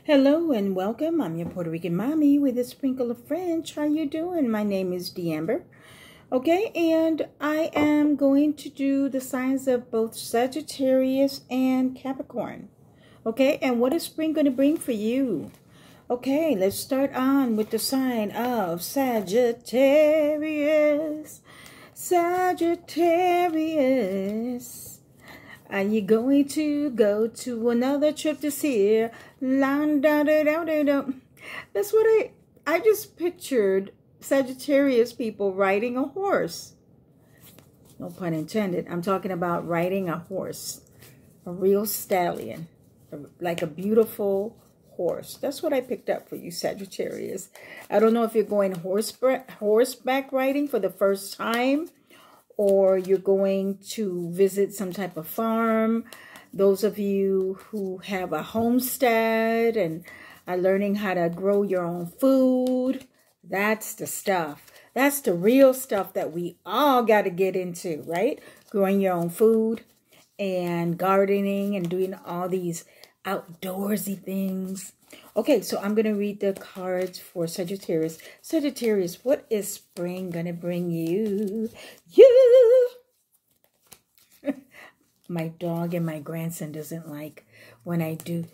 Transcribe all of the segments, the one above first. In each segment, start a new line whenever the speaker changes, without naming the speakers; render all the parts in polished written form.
Hello and welcome. I'm your Puerto Rican mommy with a sprinkle of French. How you doing? My name is D'Amber. Okay, and I am going to do the signs of both Sagittarius and Capricorn. Okay, and what is spring going to bring for you? Okay, let's start on with the sign of Sagittarius. Sagittarius. Are you going to go to another trip this year? That's what I just pictured Sagittarius people riding a horse. No pun intended. I'm talking about riding a horse. A real stallion. Like a beautiful horse. That's what I picked up for you, Sagittarius. I don't know if you're going horseback riding for the first time, or you're going to visit some type of farm. Those of you who have a homestead and are learning how to grow your own food, that's the stuff. That's the real stuff that we all got to get into, right? Growing your own food and gardening and doing all these outdoorsy things. Okay, so I'm going to read the cards for Sagittarius. Sagittarius, what is spring going to bring you? My dog and my grandson doesn't like when I do.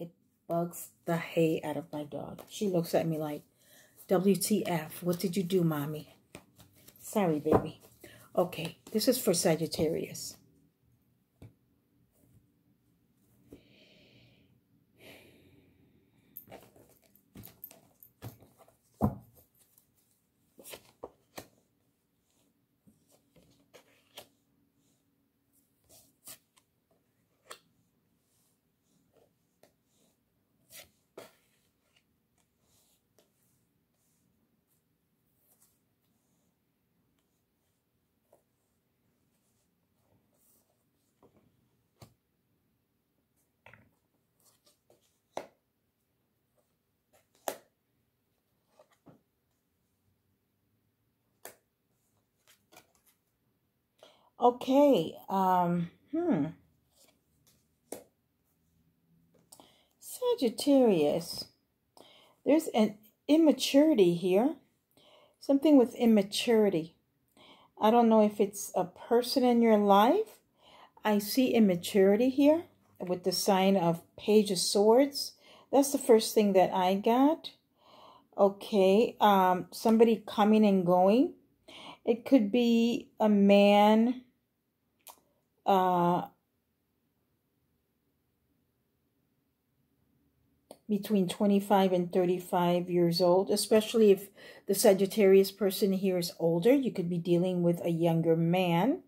It bugs the hay out of my dog. She looks at me like, WTF, what did you do, mommy? Sorry, baby. Okay, this is for Sagittarius. Okay, Sagittarius, there's an immaturity here, something with immaturity. I don't know if it's a person in your life. I see immaturity here with the sign of Page of Swords. That's the first thing that I got. Okay, somebody coming and going. It could be a man between 25 and 35 years old, especially if the Sagittarius person here is older. You could be dealing with a younger man,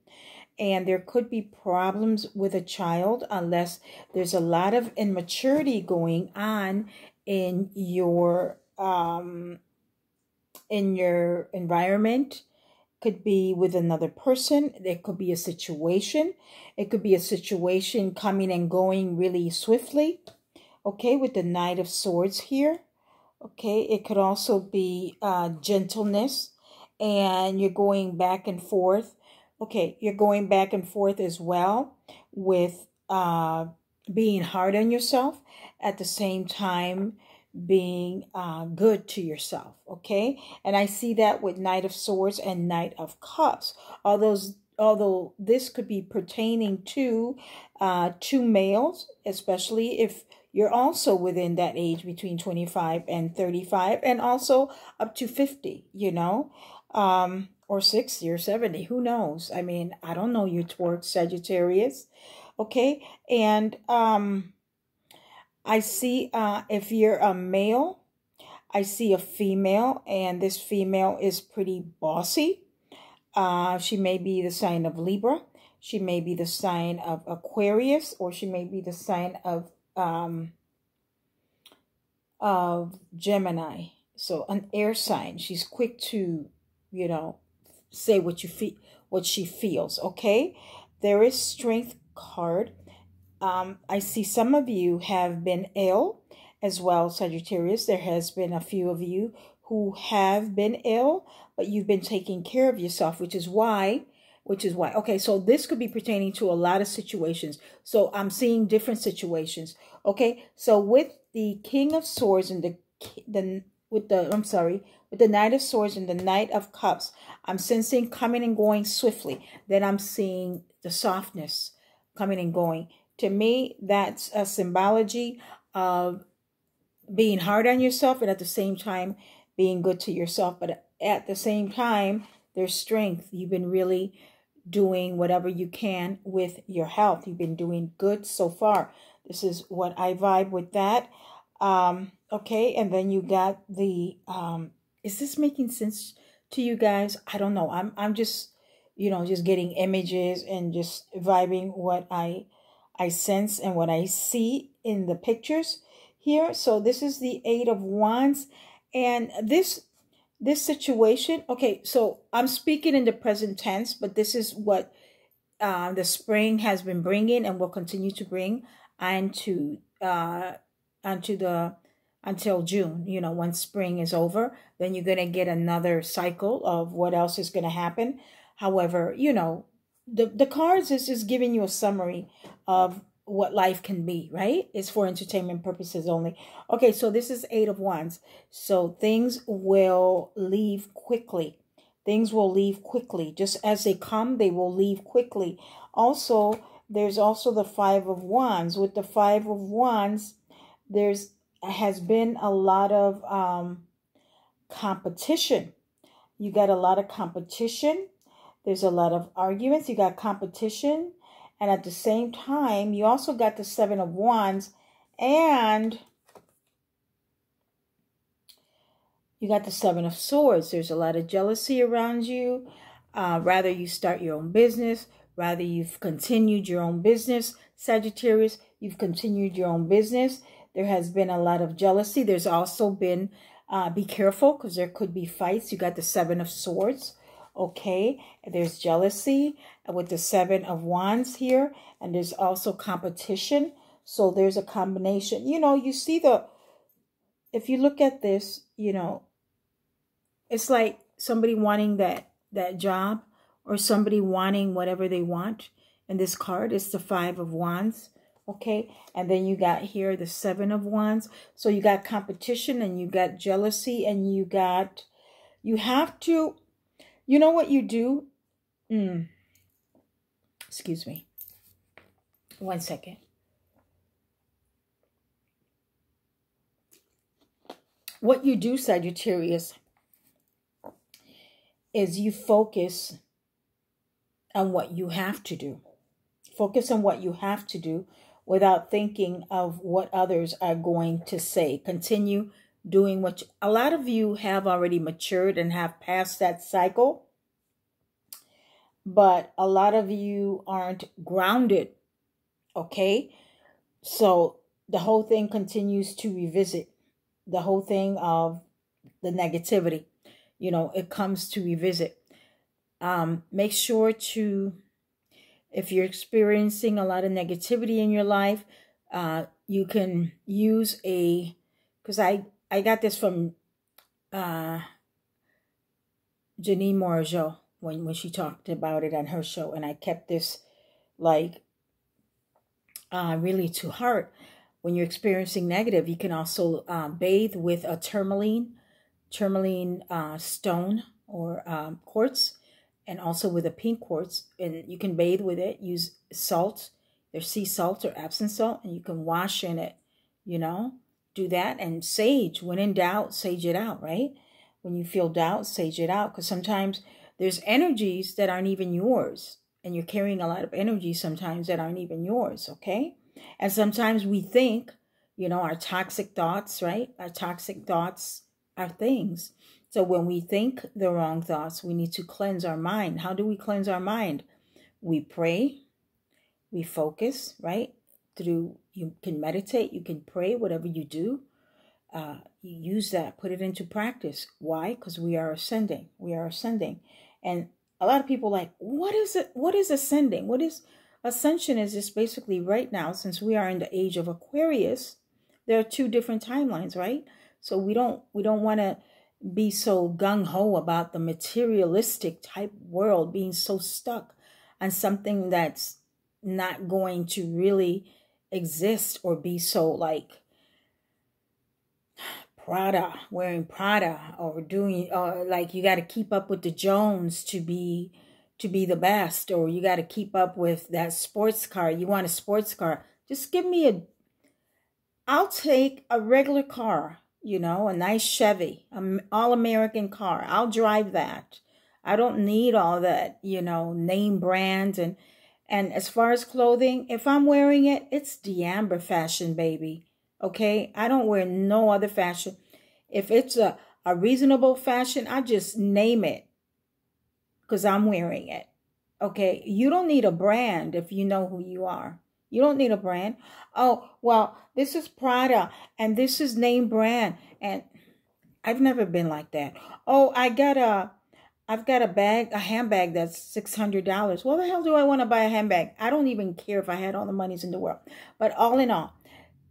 and there could be problems with a child unless there's a lot of immaturity going on in your environment. Could be with another person. There could be a situation. It could be a situation coming and going really swiftly. Okay, with the Knight of Swords here. Okay, it could also be gentleness, and you're going back and forth. Okay, you're going back and forth as well with being hard on yourself, at the same time being good to yourself. Okay, and I see that with Knight of Swords and Knight of Cups. Although this could be pertaining to two males, especially if you're also within that age between 25 and 35, and also up to 50, you know, or 60 or 70, who knows? I mean, I don't know your twerk, Sagittarius. Okay, and I see if you're a male, I see a female, and this female is pretty bossy. She may be the sign of Libra. She may be the sign of Aquarius, or she may be the sign of Gemini. So an air sign. She's quick to, you know, say what you feel, what she feels. Okay, there is Strength card. I see some of you have been ill as well, Sagittarius. There has been a few of you who have been ill, but you've been taking care of yourself, which is why which is why. Okay, so this could be pertaining to a lot of situations. So I'm seeing different situations. Okay, so with the King of Swords and with the Knight of Swords and the Knight of Cups, I'm sensing coming and going swiftly. Then I'm seeing the softness coming and going. To me, that's a symbology of being hard on yourself and at the same time being good to yourself. But at the same time, there's strength. You've been really doing whatever you can with your health. You've been doing good so far. This is what I vibe with that. Okay, and then you got the is this making sense to you guys? I don't know. I'm just, you know, just getting images and just vibing what I sense and what I see in the pictures here. So this is the Eight of Wands, and this situation. Okay, so I'm speaking in the present tense, but this is what the spring has been bringing and will continue to bring onto until June. You know, once spring is over, then you're going to get another cycle of what else is going to happen. However, you know, the cards is just giving you a summary of what life can be, right? It's for entertainment purposes only. Okay, so this is Eight of Wands. So things will leave quickly. Things will leave quickly. Just as they come, they will leave quickly. Also, there's also the Five of Wands. With the Five of Wands, has been a lot of competition. You got a lot of competition. There's a lot of arguments. You got competition. And at the same time, you also got the Seven of Wands. And you got the Seven of Swords. There's a lot of jealousy around you. Rather you start your own business. Rather you've continued your own business. Sagittarius, you've continued your own business. There has been a lot of jealousy. There's also been, be careful because there could be fights. You got the Seven of Swords. Okay, there's jealousy with the Seven of Wands here. And there's also competition. So there's a combination. You know, you see if you look at this, you know, it's like somebody wanting that job or somebody wanting whatever they want. And this card is the Five of Wands. Okay, and then you got here the Seven of Wands. So you got competition and you got jealousy and you have to, you know what you do? Excuse me. 1 second. What you do, Sagittarius, is you focus on what you have to do. Focus on what you have to do without thinking of what others are going to say. Continue doing what a lot of you have already matured and have passed that cycle. But a lot of you aren't grounded. Okay? So the whole thing continues to revisit. The whole thing of the negativity. You know, it comes to revisit. Make sure to, if you're experiencing a lot of negativity in your life, you can use because I got this from Janine Morajo when she talked about it on her show, and I kept this like really to heart. When you're experiencing negative, you can also bathe with a tourmaline stone or quartz, and also with a pink quartz, and you can bathe with it. Use salt, there's sea salt or Epsom salt, and you can wash in it, you know, do that. And sage, when in doubt, sage it out, right? When you feel doubt, sage it out, because sometimes there's energies that aren't even yours, and you're carrying a lot of energy sometimes that aren't even yours, okay? And sometimes we think, you know, our toxic thoughts, right? Our toxic thoughts are things. So when we think the wrong thoughts, we need to cleanse our mind. How do we cleanse our mind? We pray, we focus, right? You can meditate, you can pray, whatever you do. You use that, put it into practice. Why? Because we are ascending. We are ascending. And a lot of people are like, what is it? What is ascending? What is ascension? Is just basically right now, since we are in the age of Aquarius, there are two different timelines, right? So we don't want to be so gung-ho about the materialistic type world, being so stuck on something that's not going to really exist or be so like Prada, wearing Prada, or doing like you got to keep up with the Jones to be the best, or you got to keep up with that sports car. You want a sports car? Just give me I'll take a regular car, you know, a nice Chevy, an all-American car. I'll drive that. I don't need all that, you know, name brands. And as far as clothing, if I'm wearing it, it's D'Amber fashion, baby. Okay? I don't wear no other fashion. If it's a reasonable fashion, I just name it because I'm wearing it. Okay? You don't need a brand if you know who you are. You don't need a brand. Oh, well, this is Prada and this is name brand. And I've never been like that. Oh, I've got a handbag that's $600. What the hell do I want to buy a handbag? I don't even care if I had all the monies in the world. But all in all,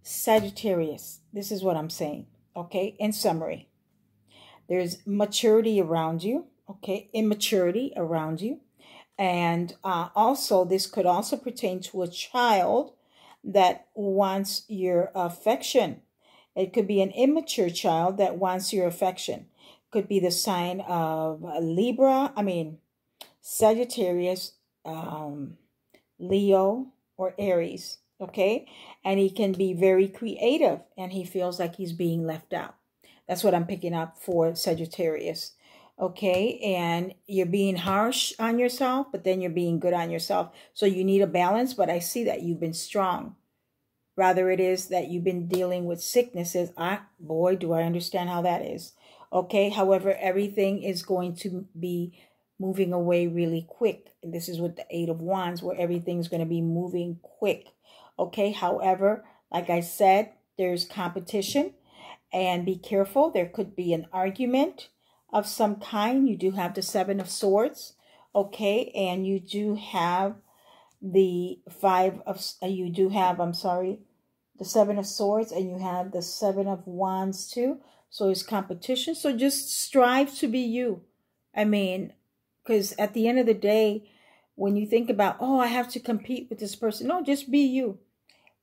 Sagittarius, this is what I'm saying. Okay, in summary, there's maturity around you. Okay, immaturity around you. And also, this could also pertain to a child that wants your affection. It could be an immature child that wants your affection. Could be the sign of Sagittarius, Leo, or Aries. Okay, and he can be very creative, and he feels like he's being left out. That's what I'm picking up for Sagittarius. Okay, and you're being harsh on yourself, but then you're being good on yourself. So you need a balance, but I see that you've been strong. Rather, it is that you've been dealing with sicknesses. Boy, do I understand how that is. Okay, however, everything is going to be moving away really quick. And this is with the Eight of Wands, where everything's going to be moving quick. Okay, however, like I said, there's competition, and be careful. There could be an argument of some kind. You do have the Seven of Swords, okay, and you do have the the Seven of Swords, and you have the Seven of Wands too. So it's competition. So just strive to be you. I mean, because at the end of the day, when you think about, oh, I have to compete with this person, no, just be you.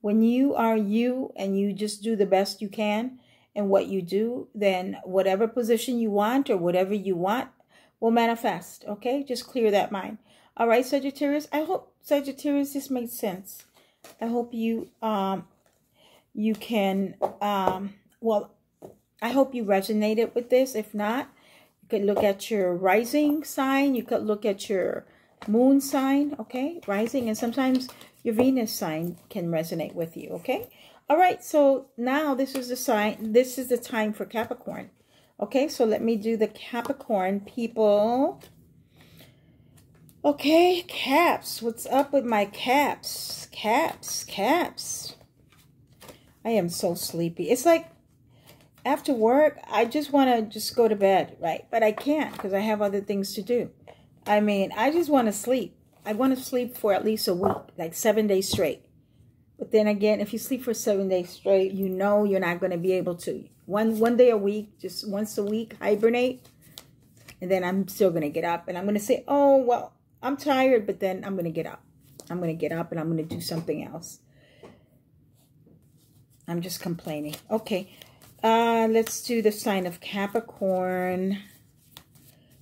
When you are you and you just do the best you can in what you do, then whatever position you want or whatever you want will manifest. Okay, just clear that mind. All right, Sagittarius. I hope, Sagittarius, this makes sense. I hope you you can I hope you resonated with this. If not, you could look at your rising sign. You could look at your moon sign, okay, rising, and sometimes your Venus sign can resonate with you, okay? All right, so now this is the sign. This is the time for Capricorn. Okay, so let me do the Capricorn people. Okay, Caps. What's up with my Caps? Caps. I am so sleepy. It's like after work, I just want to just go to bed, right? But I can't because I have other things to do. I mean, I just want to sleep. I want to sleep for at least a week, like 7 days straight. But then again, if you sleep for 7 days straight, you know you're not going to be able to. One day a week, just once a week, hibernate. And then I'm still going to get up. And I'm going to say, oh, well, I'm tired. But then I'm going to get up. I'm going to get up and I'm going to do something else. I'm just complaining. Okay. Let's do the sign of Capricorn.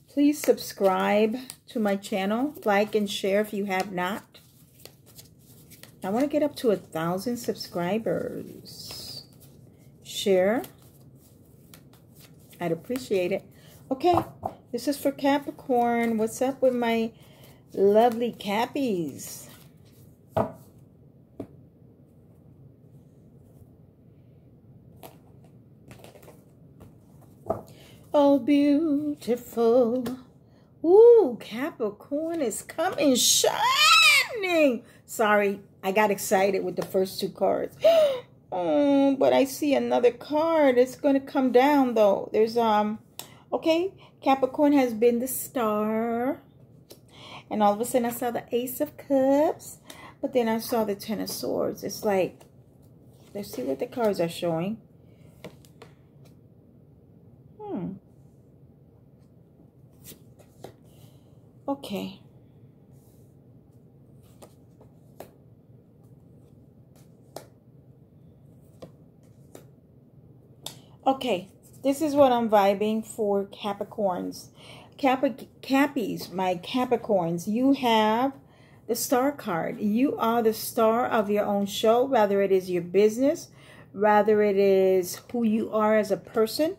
Please subscribe to my channel. Like and share if you have not. I want to get up to 1,000 subscribers. Share. I'd appreciate it. Okay, this is for Capricorn. What's up with my lovely Cappies? Oh, beautiful. Ooh, Capricorn is coming shining. Sorry, I got excited with the first two cards. Oh, but I see another card. It's going to come down, though. There's, okay, Capricorn has been the star. And all of a sudden, I saw the Ace of Cups. But then I saw the Ten of Swords. It's like, let's see what the cards are showing. Okay. Okay, this is what I'm vibing for Capricorns. Cappies, my Capricorns, you have the star card. You are the star of your own show, whether it is your business, whether it is who you are as a person.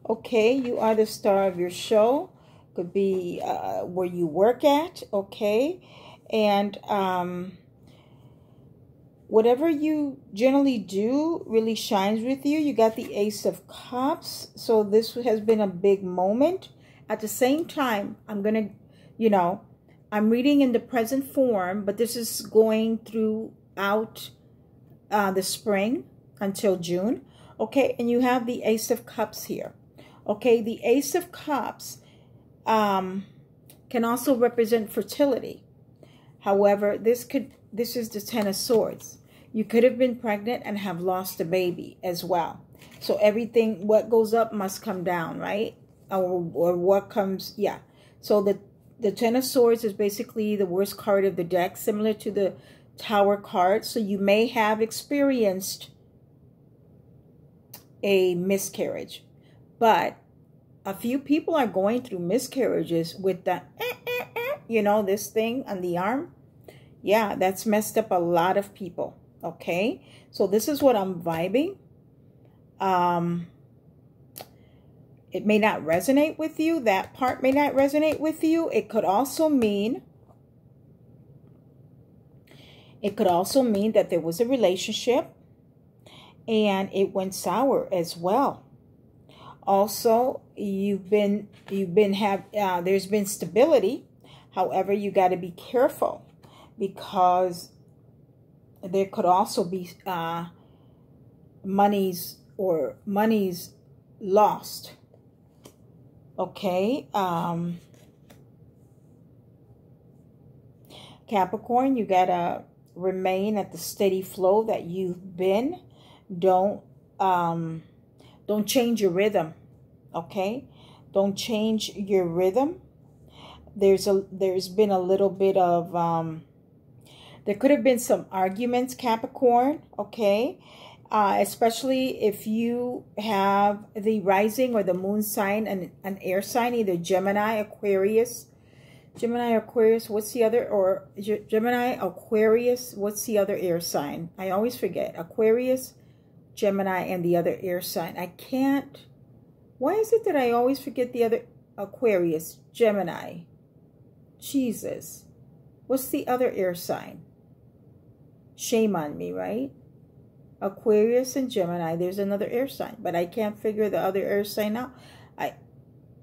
Okay, you are the star of your show. Could be where you work at, okay? And whatever you generally do really shines with you. You got the Ace of Cups. So this has been a big moment. At the same time, I'm going to, I'm reading in the present form, but this is going throughout the spring until June. Okay, and you have the Ace of Cups here. Okay, the Ace of Cups can also represent fertility. However, this is the Ten of Swords. You could have been pregnant and have lost a baby as well. So everything, what goes up must come down, right? Or what comes, yeah. So the Ten of Swords is basically the worst card of the deck, similar to the Tower card. So you may have experienced a miscarriage. But a few people are going through miscarriages with the, this thing on the arm. Yeah, that's messed up a lot of people. Okay, so this is what I'm vibing. It may not resonate with you. That part may not resonate with you. It could also mean that there was a relationship and it went sour as well. Also, there's been stability. However, you got to be careful because there could also be monies lost. Okay. Capricorn, you got to remain at the steady flow that you've been. Don't change your rhythm. Okay? Don't change your rhythm. There's been a little bit of there could have been some arguments, Capricorn, okay? Especially if you have the rising or the moon sign and an air sign, either Gemini, Aquarius, what's the other, or Gemini, Aquarius, what's the other air sign? I always forget. Aquarius, Gemini, and the other air sign. Why is it that I always forget the other? Aquarius, Gemini. Jesus. What's the other air sign? Shame on me, right? Aquarius and Gemini. There's another air sign, but I can't figure the other air sign out.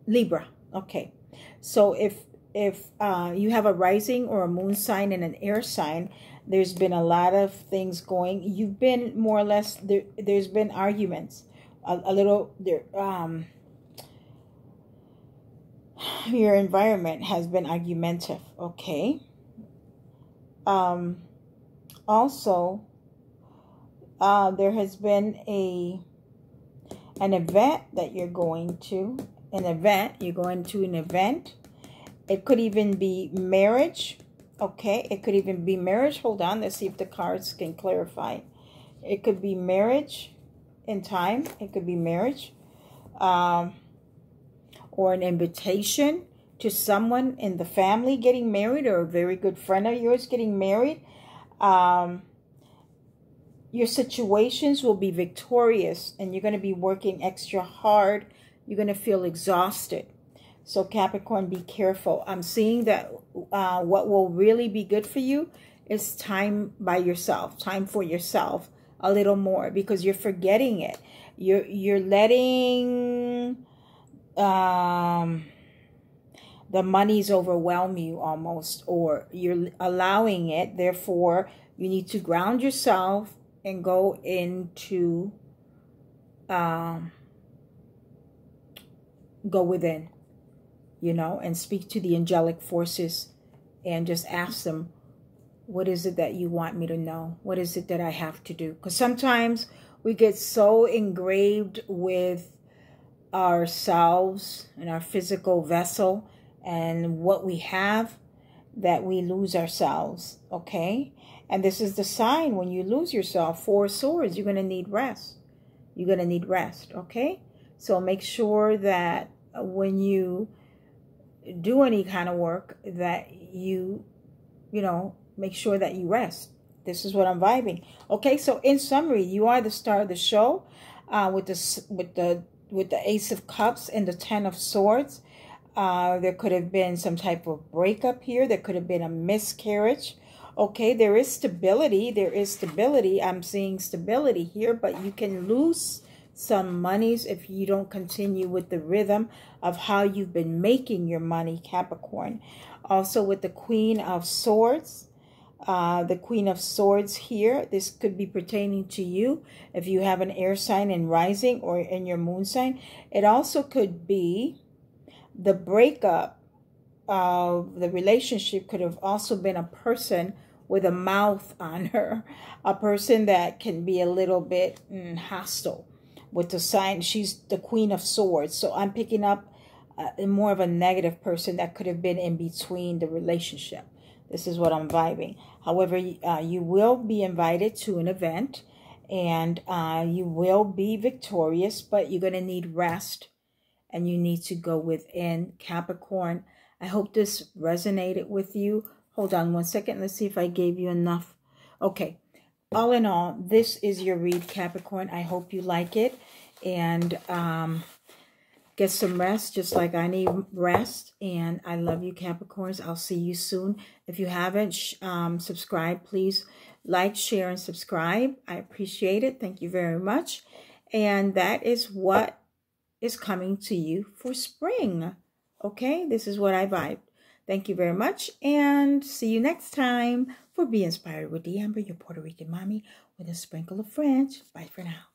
Libra. Okay. So if you have a rising or a moon sign and an air sign, there's been a lot of things going. You've been more or less there's been arguments. Your environment has been argumentative, okay? Also, there has been an event that you're going to. You're going to an event. It could even be marriage, okay? It could even be marriage. Hold on, let's see if the cards can clarify. It could be marriage in time. It could be marriage. Or an invitation to someone in the family getting married, or a very good friend of yours getting married. Your situations will be victorious, and you're going to be working extra hard. You're going to feel exhausted. So Capricorn, be careful. I'm seeing that what will really be good for you is time by yourself, time for yourself a little more, because you're forgetting it. You're letting the monies overwhelm you almost, or you're allowing it. Therefore, you need to ground yourself and go into go within, and speak to the angelic forces and just ask them, what is it that you want me to know? What is it that I have to do? Because sometimes we get so engraved with ourselves and our physical vessel and what we have that we lose ourselves, okay? And this is the sign when you lose yourself. 4 swords, you're going to need rest. You're going to need rest, okay? So make sure that when you do any kind of work that you know, make sure that you rest. This is what I'm vibing. Okay, so in summary, you are the star of the show with the Ace of Cups and the Ten of Swords. There could have been some type of breakup here. There could have been a miscarriage. Okay, there is stability. There is stability. I'm seeing stability here, but you can lose some monies if you don't continue with the rhythm of how you've been making your money, Capricorn. Also with the Queen of Swords. The Queen of Swords here, this could be pertaining to you if you have an air sign in rising or in your moon sign. It also could be the breakup of the relationship. Could have also been a person with a mouth on her, a person that can be a little bit hostile with the sign. She's the Queen of Swords, so I'm picking up more of a negative person that could have been in between the relationship. This is what I'm vibing. However, you will be invited to an event and you will be victorious, but you're going to need rest and you need to go within, Capricorn. I hope this resonated with you. Hold on one second. Let's see if I gave you enough. Okay. All in all, this is your read, Capricorn. I hope you like it. And get some rest, just like I need rest. And I love you, Capricorns. I'll see you soon. If you haven't subscribed, please like, share, and subscribe. I appreciate it. Thank you very much. And that is what is coming to you for spring. Okay, this is what I vibe. Thank you very much, and see you next time for Be Inspired with the Amber, your Puerto Rican mommy with a sprinkle of French. Bye for now.